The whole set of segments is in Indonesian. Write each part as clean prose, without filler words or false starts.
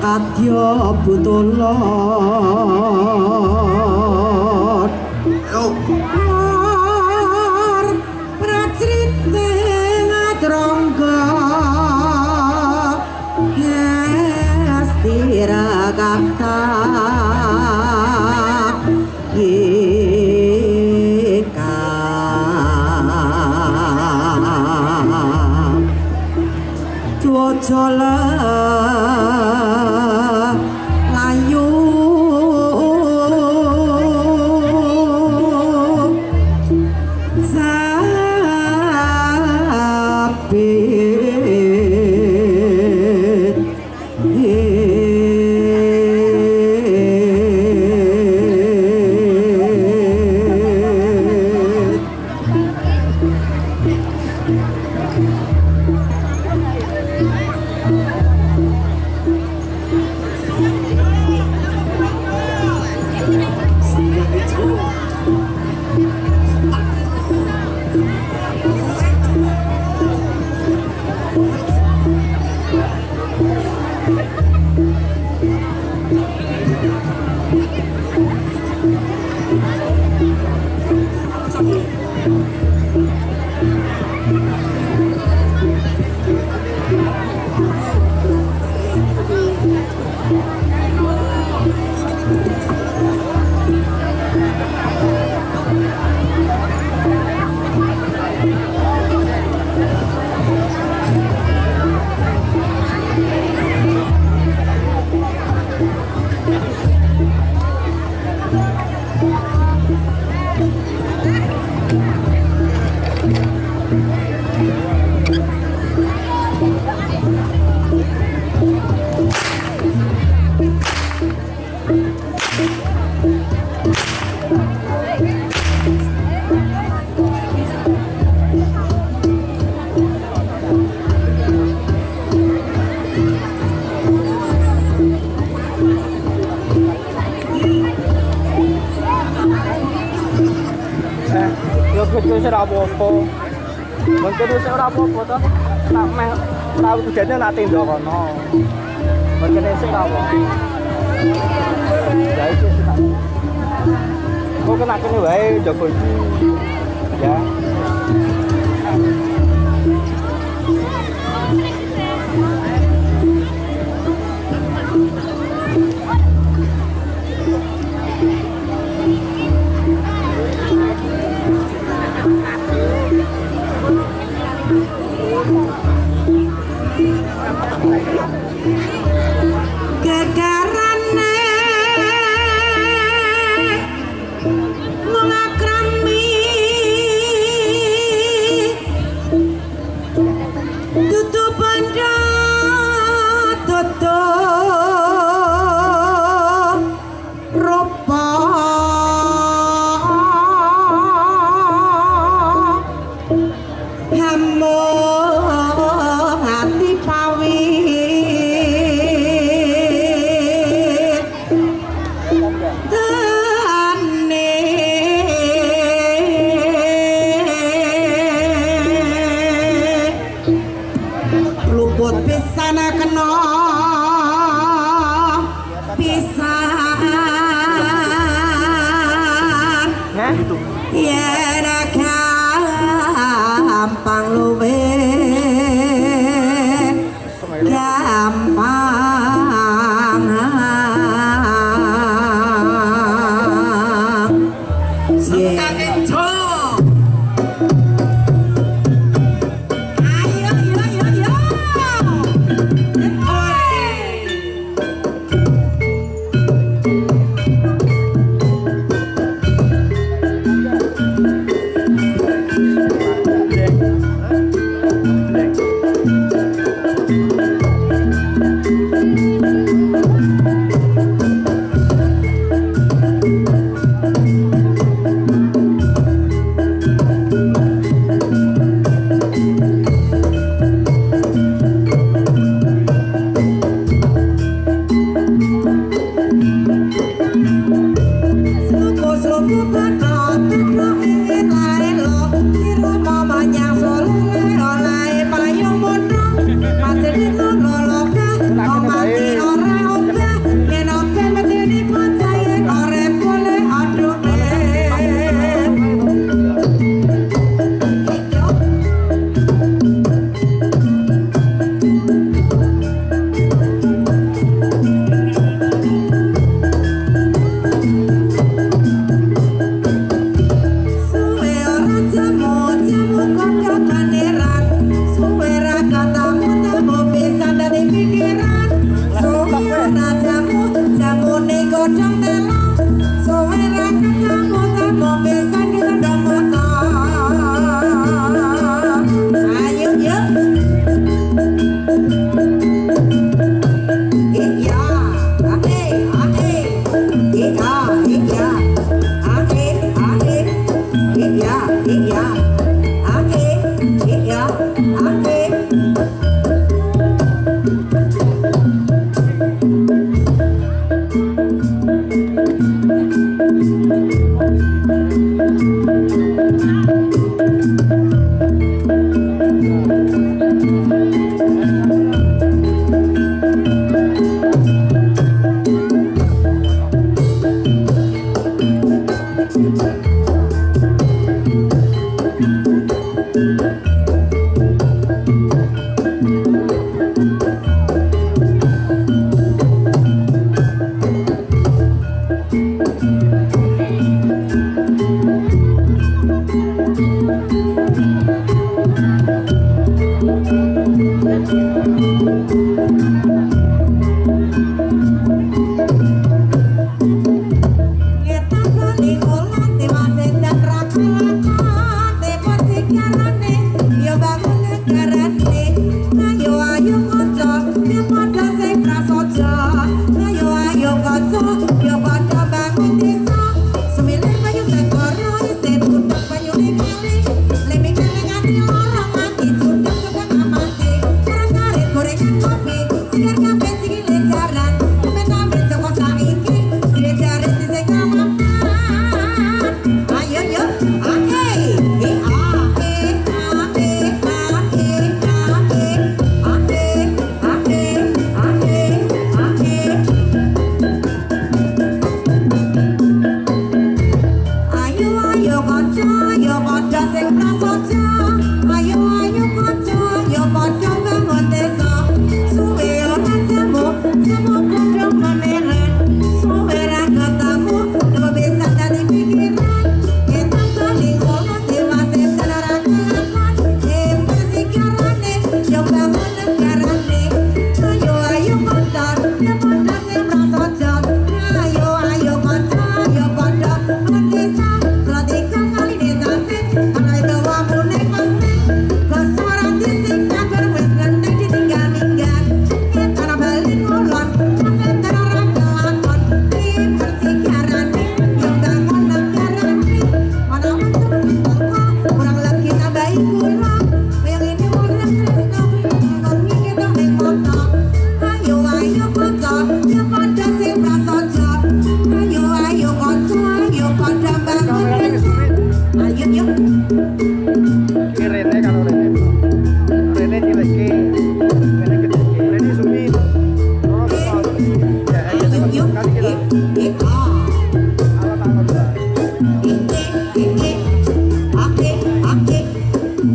Kadya butulot prajrit ngadrongga hestira kata ika cuaca apa-apa. Mungkin wis ora apa-apa to. Tak meh tahu kejadian nak tindok kono. Mungkin wis ora apa. Ya iki sih. Kok kena kene wae jago iki. Ya. Gegarane ngakrami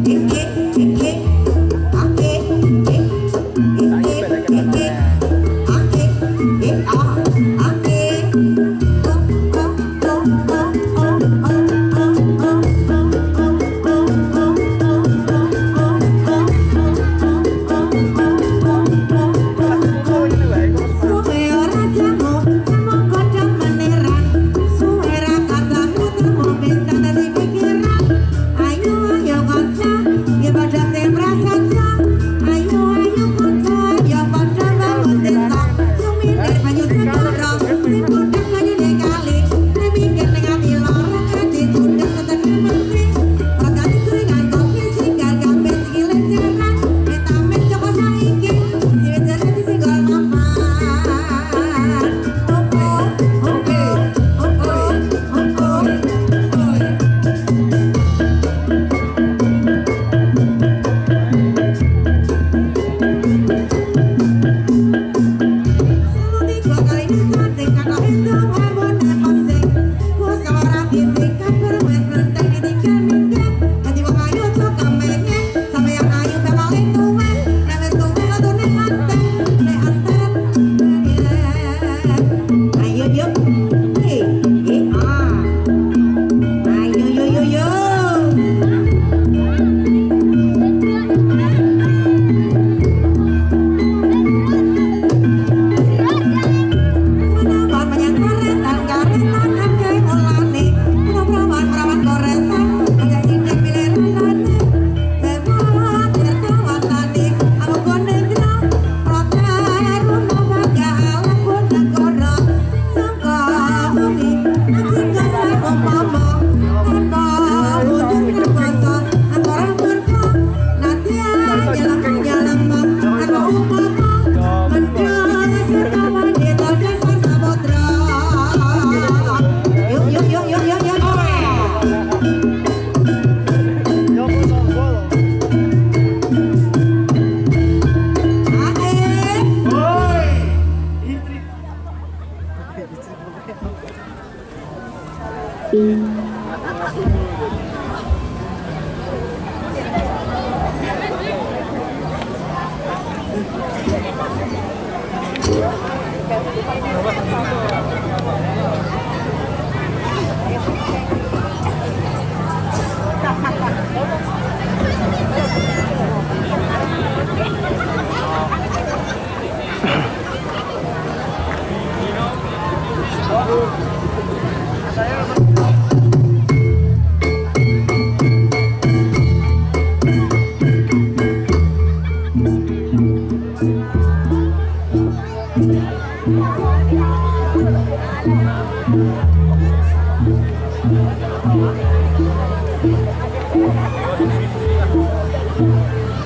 Ike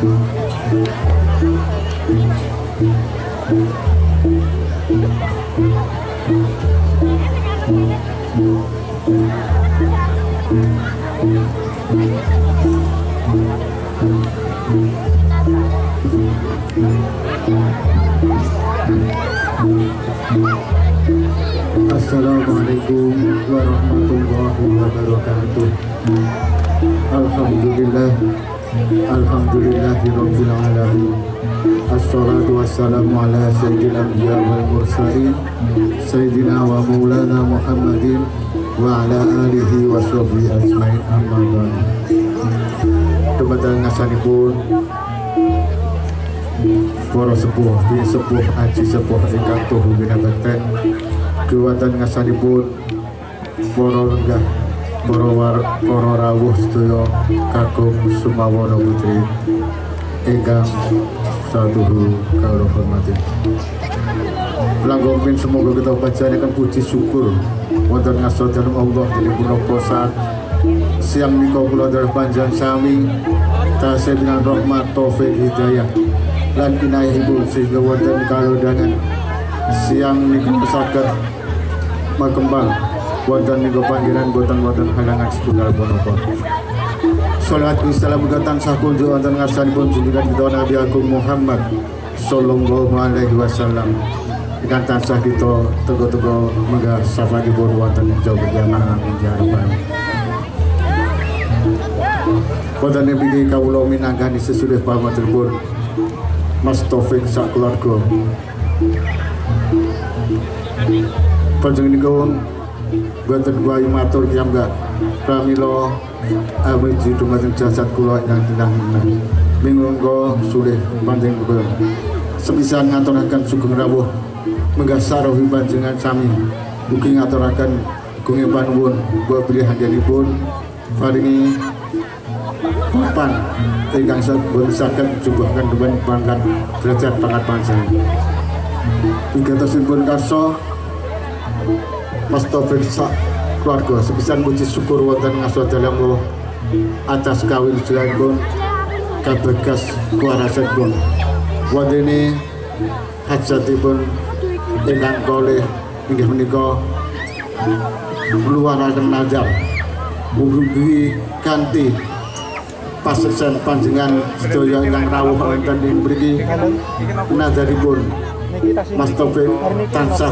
Assalamualaikum warahmatullahi wabarakatuh. Alhamdulillahirabbil alamin. Assalatu wassalamu ala sayyidil anbiya wal mursalin sayyidina wa maulana Muhammadin wa ala alihi wa sahbihi ajmain, amma ba'd. Dumateng ngasanipun para sepuh aji sepuh ingkang tuhu winabekten, kekuatan ngasanipun para lenggah, para rawuh sedaya kakung sumawana putri ingkang satuhu kawula hormati. Langkung semoga kita panjenengan puji syukur wonten ngasodan Allah dening punapa saat siang nika kula darah panjang sami tasih dengan rahmat taufik hidayah lan inayahipun sehingga wonten kalodhangan siang nika saged makembang wonten nika panggilan boten halangan setunggal punapa. Sholawat salam muga tansah kunjuk wonten ngarsanipun junjungan kita Nabi Agung Muhammad sallallahu alaihi wasallam. Ingkang tansah kita tega-tega muga syafaatipun wonten jauh jamaah harapan. Wonten niki kawula minangkani sesulih pamanipun Mas Taufik sak keluarga. Panjenenganipun boten kuwi matur piyambak pramila awiji dumateng jasad kula ingkang tinah-tinah. Minggo sulih panjenengan sepisan ngaturaken sugeng rawuh menggah sarohi panjenengan sami ugi ngaturaken gunging panuwun buah bilih handyanipun paringi papan ingkang saged jumbahaken dhuwur pangkat derajat pangkat panjenengan. Wigatosipun karsa Mas Taufik sak keluarga sepisan puji syukur wonten ngasodalam atas kawujudanipun kabegas kuwarasanipun wondene hajatipun ingkang kalih inggih menika luwaraken nazar mugi kanthi paseksan panjenengan sedaya ingkang rawuh wonten ing mriki nazaripun Mas Taufik tansah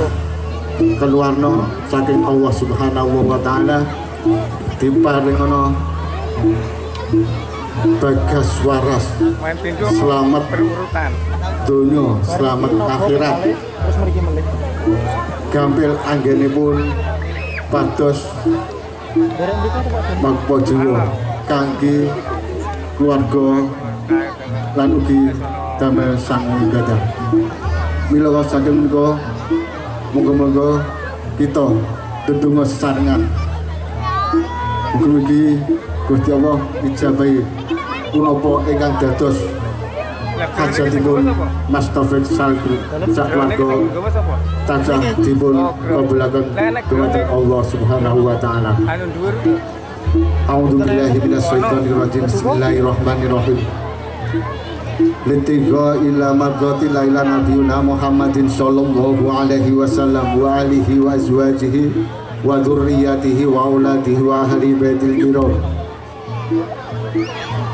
keluarno saking Allah Subhanahu wa taala diparing ana bagas waras selamat dunya selamat akhirat gampil anggenipun pados mangpa jiwa kangge keluarga lan ugi damel sang ibadah. Mila saking menika moga-moga kita ndedonga sesarengan mugi Gusti Allah ijabahi punapa ingkang dados hajatipun Mas Taufik sak keluarga tansah dipun kabulaken dumateng Allah Subhanahu wa taala. A'udzubillahi minasyaitonir rajim. Bismillahirrahmanirrahim. Litiga ila mardati laila nabiyuna Muhammadin sallallahu alaihi wasallam wa alihi wa azwajihi wa dzurriyyatihi wa auladihi wa ahli baitil kiram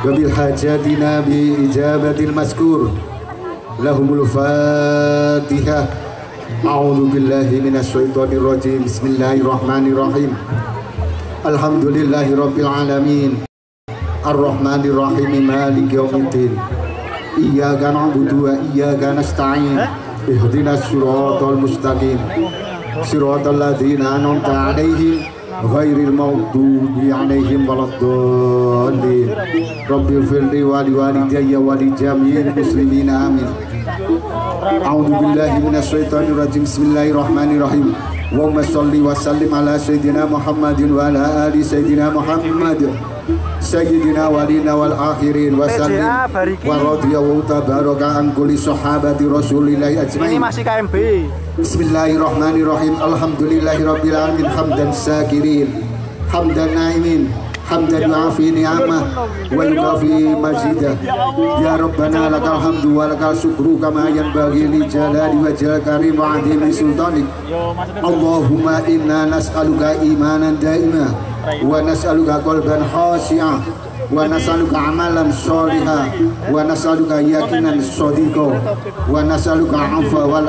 wa bil hajatina bi ijabatil maskur lahumul fatihah. A'udzu billahi minasyaitonir rajim. Bismillahirrahmanirrahim. Alhamdulillahirabbil alamin arrahmanir rahim maliki yaumiddin. Iyyaka na'budu wa iyyaka nasta'in. Ihdinas siratal mustaqim. Siratal ladzina an'amta 'alaihim ghairil maghdubi 'alaihim waladdallin. Rabbil firli wa liwalidayya wa li jami'il muslimin amin. A'udzu billahi minasyaitonir rajim. Bismillahirrahmanirrahim. Allahumma shalli wa sallim ala sayyidina Muhammadin wa ala ali sayyidina Muhammad sayyidina walina wal akhirin wa sallim wa radiyallahu tabaraka an kulli sahabati rasulillahi ajmain. Ini masih KMB. Bismillahirrahmanirrahim. Alhamdulillahirabbil alamin hamdan syakirin hamdan naimin hamdan yu'afi ni'amah wa yukafi mazidah. Ya Rabbana lakal hamdu wa lakal syukru kama yanbaghi li jalali wajhil karim wa 'azimi sultanik. Allahumma inna nas'aluka imanan daima wa nas'aluka qalban khashi'an wa nas'aluka amalan sholihan wa nas'aluka yakinan shadiqa wa nas'aluka 'afwa wal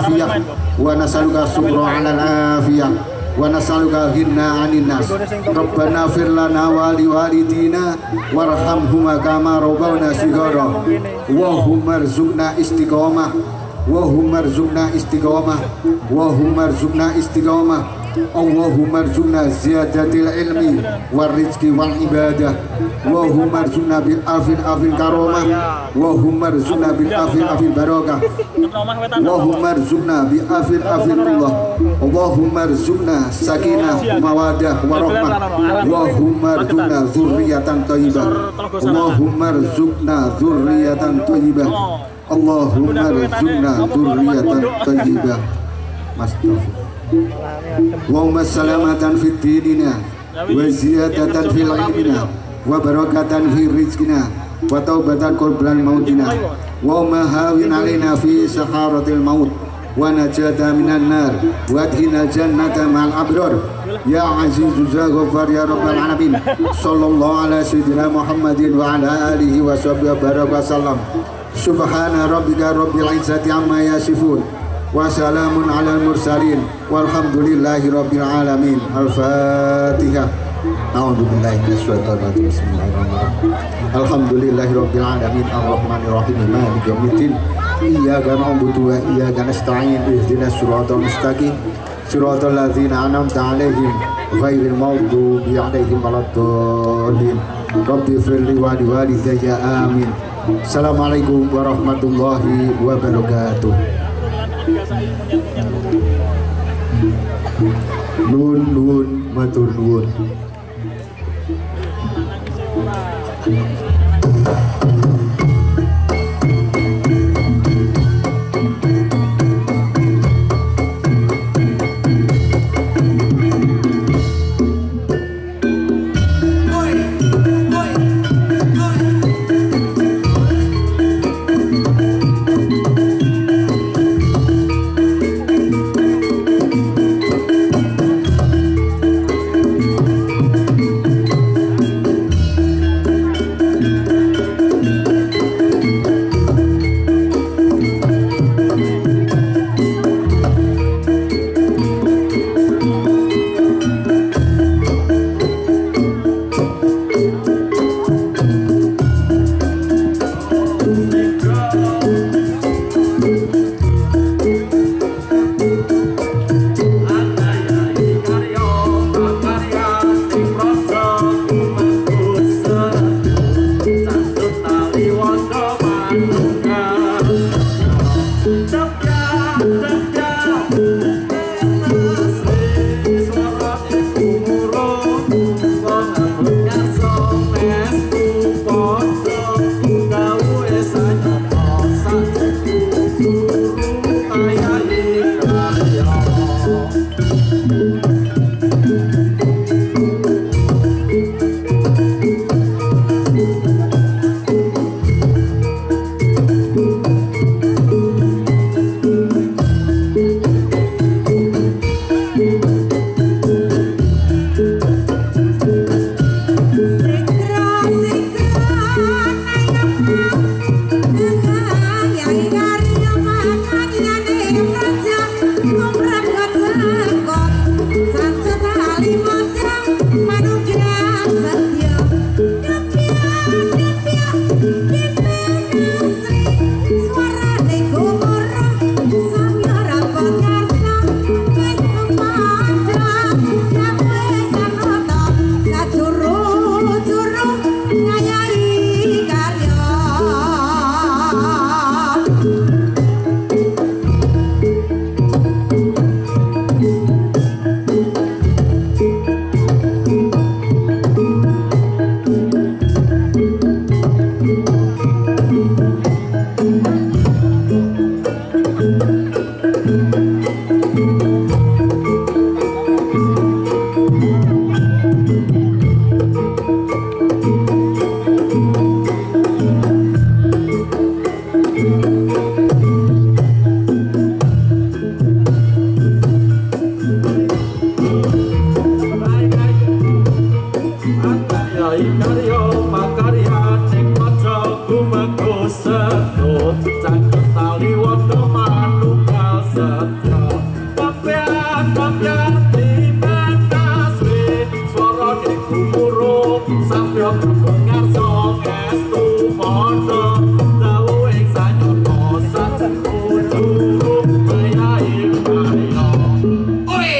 afiyah wa nas'aluka subra 'alal afiyah wa nas'aluka ghina 'anil nas. Rabbana fir lana wa li walidina warhamhuma kama rabbawna shighara wa hum marzuqna istiqamah wa hum marzuqna istiqamah wa hum marzuqna istiqamah. Allahumma arzuqna ziyadatil ilmi war rizqi wal ibadah wa hum arzuqna bil afin karamah wa hum arzuqna bil afin barakah wa hum arzuqna bi afin Allah. Allahumma arzuqna sakinah mawadah warahmah wa hum arzuqna dzurriyyatan thayyibah. Allahumma arzuqna dzurriyyatan thayyibah. Allahumma arzuqna dzurriyyatan thayyibah. Wa salamatan fid dinina wa ziyadatan fil ilmina wa barakatan fi rizqina wa taubatan qabla mautina wa mahawin alaina fi saharatil maut wa najata minan nar wa adkhilna jannata ma'al abrar ya azizu ya ghaffar ya rabbal alamin. Sallallahu ala sayyidina Muhammadin wa ala alihi wa sahbihi baraka sallam. Subhana rabbika rabbil izzati amma yasifun wa salamun alal mursalin walhamdulillahi rabbil alamin. Al-Fatihah. A'udzubillahi minasyaitonir rajim. Bismillahirrahmanirrahim. Alhamdulillahi rabbil alamin arrahmanir rahim maliki yaumiddin. Iyyaka na'budu wa iyyaka nasta'in. Ihdinas siratal mustaqim. Siratal ladzina an'amta 'alaihim ghairil maghdubi 'alaihim waladdallin. Rabbi firli wa liwalidayya amin. Assalamualaikum warahmatullahi wabarakatuh. Nun matur nuwun. gumeku sedut cangket tali wanda manunggal setra Kopyan di menas we swara deku muruk sampeyan pengar songestu mono dawuh ing sanyoto sajurung mayaing karya oi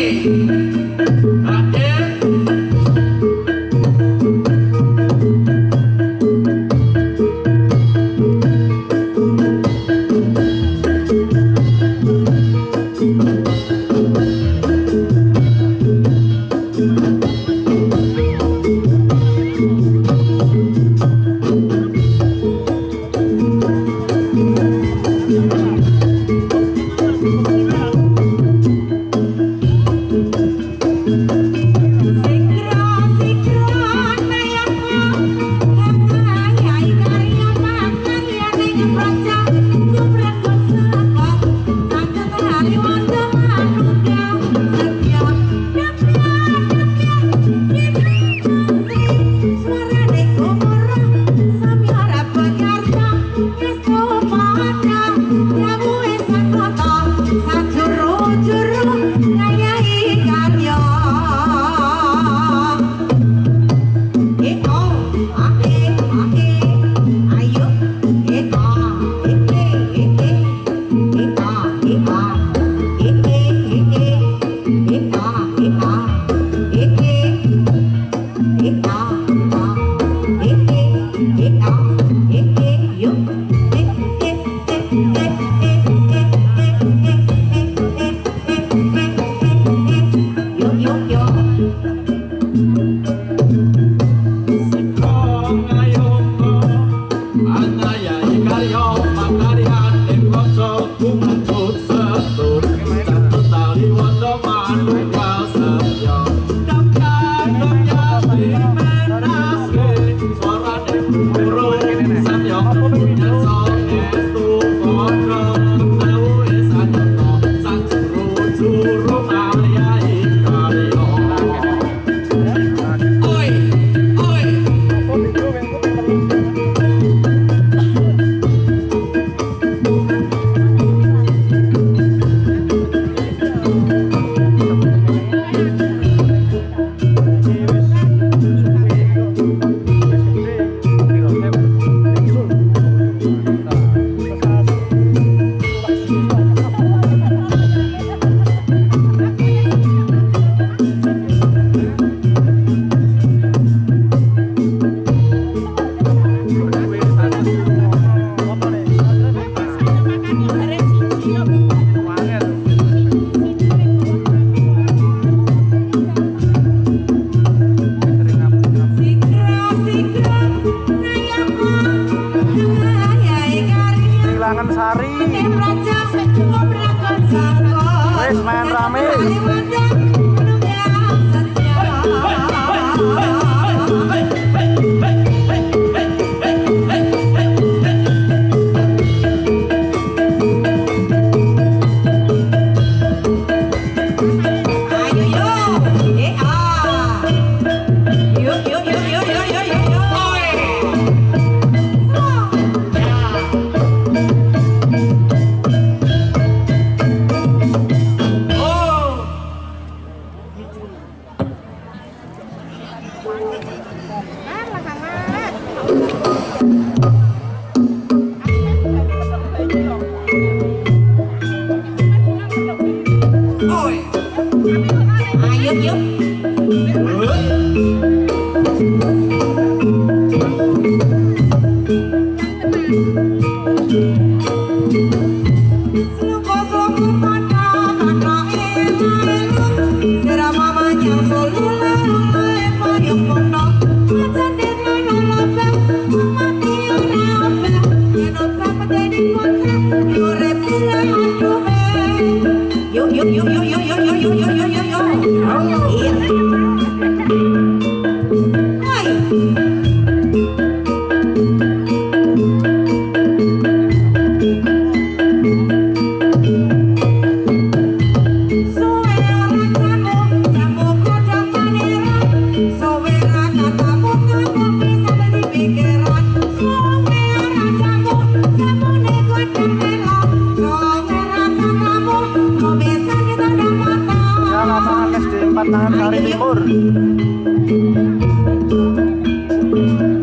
Batangan Sari Timur.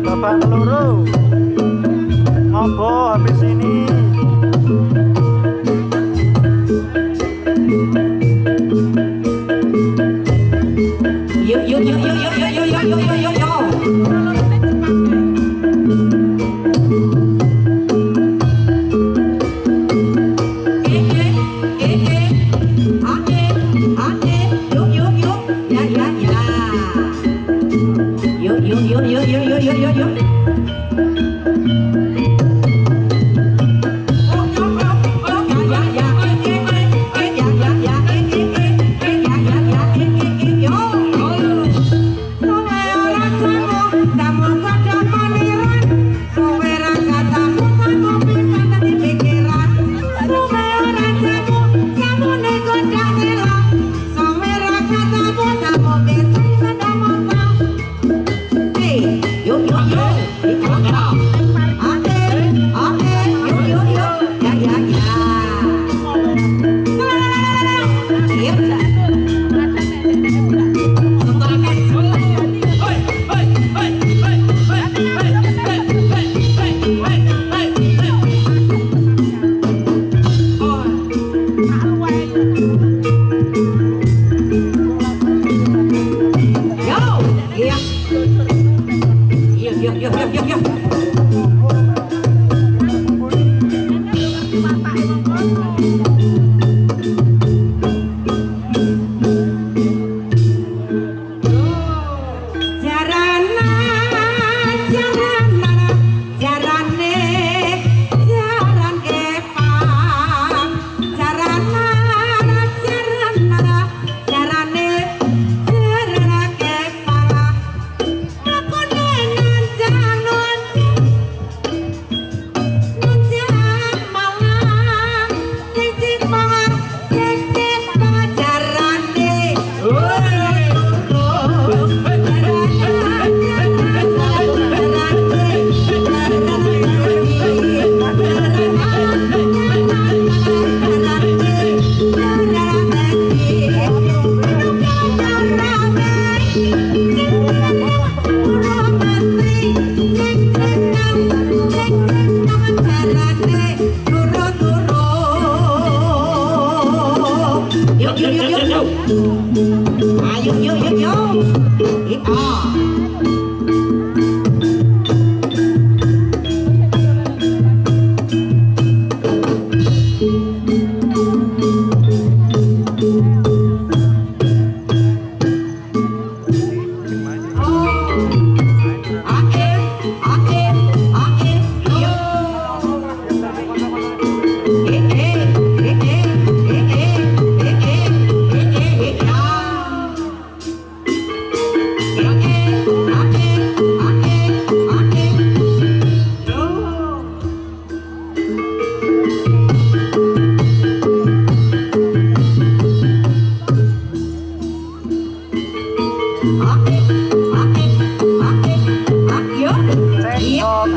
Bapak Loro ngopo habis ini.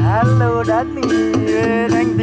Halo Dani, neng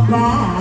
Ora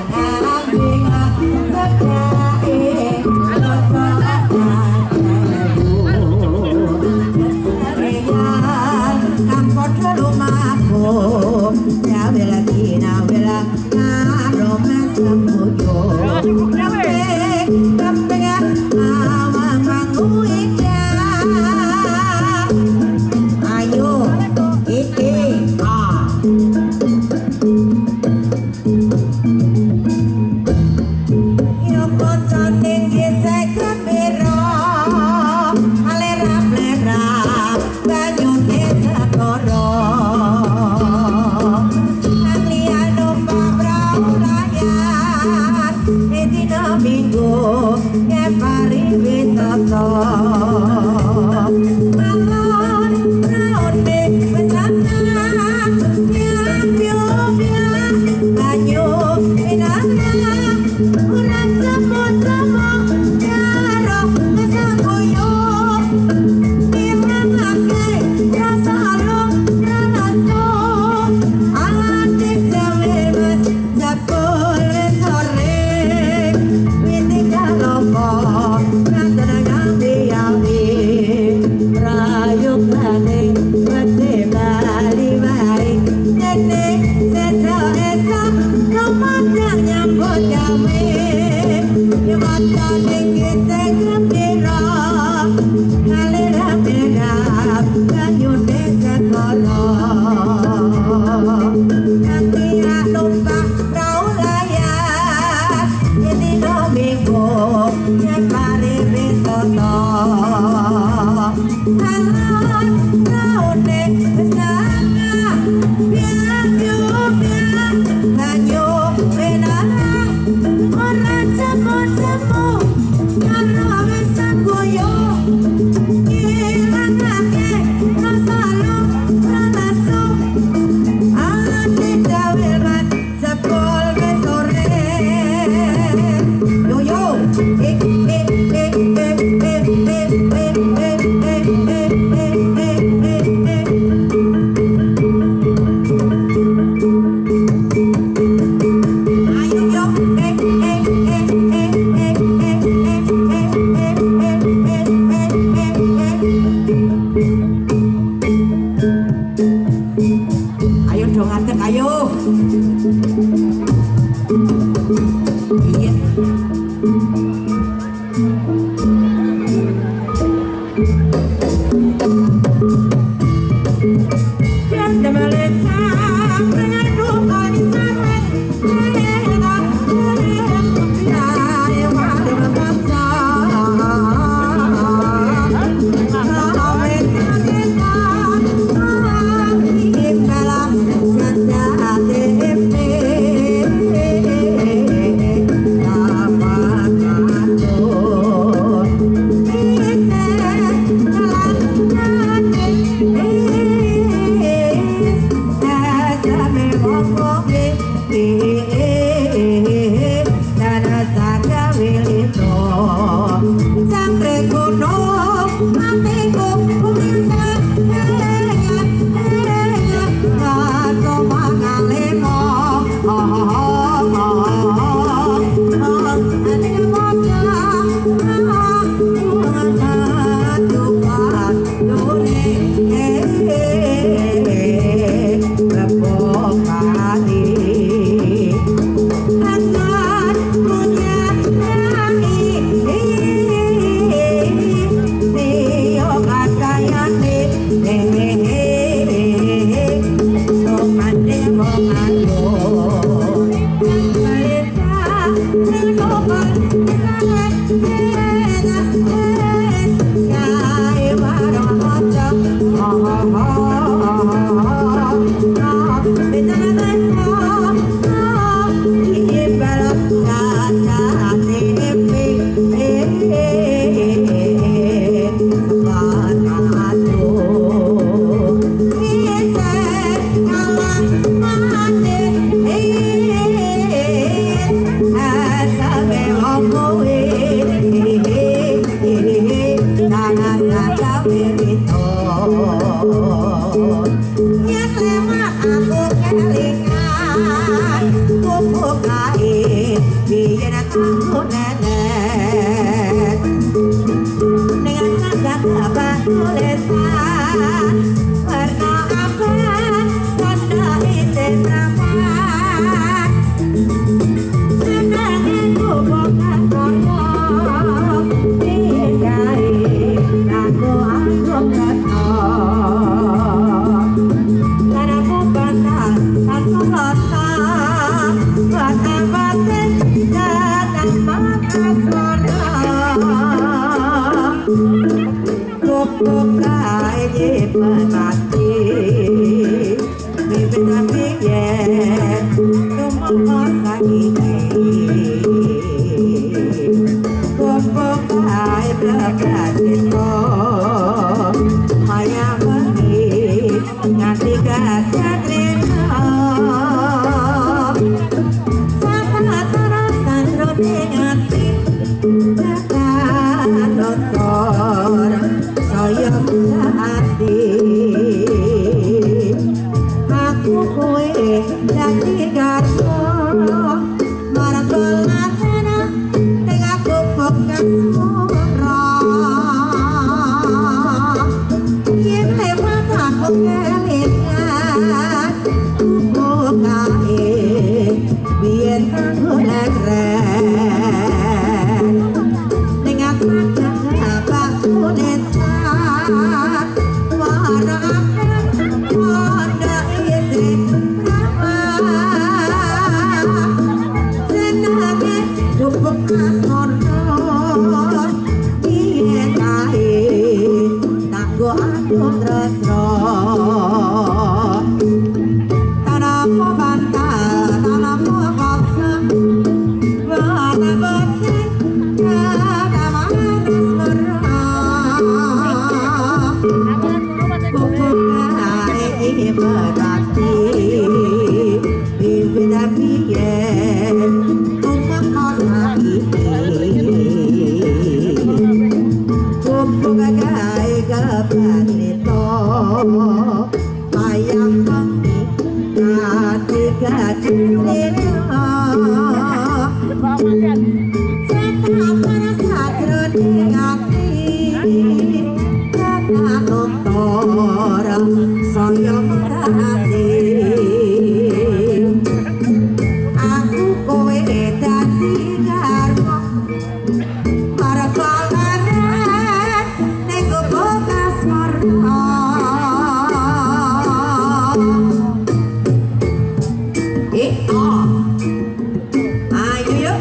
Ayo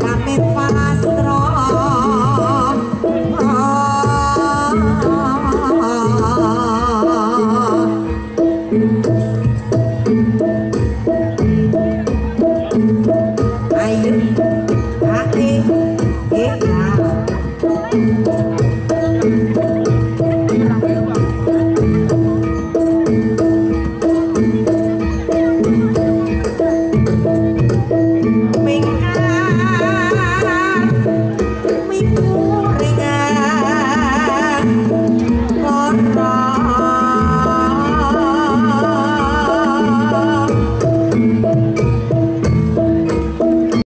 pamit palastro ayo hati kita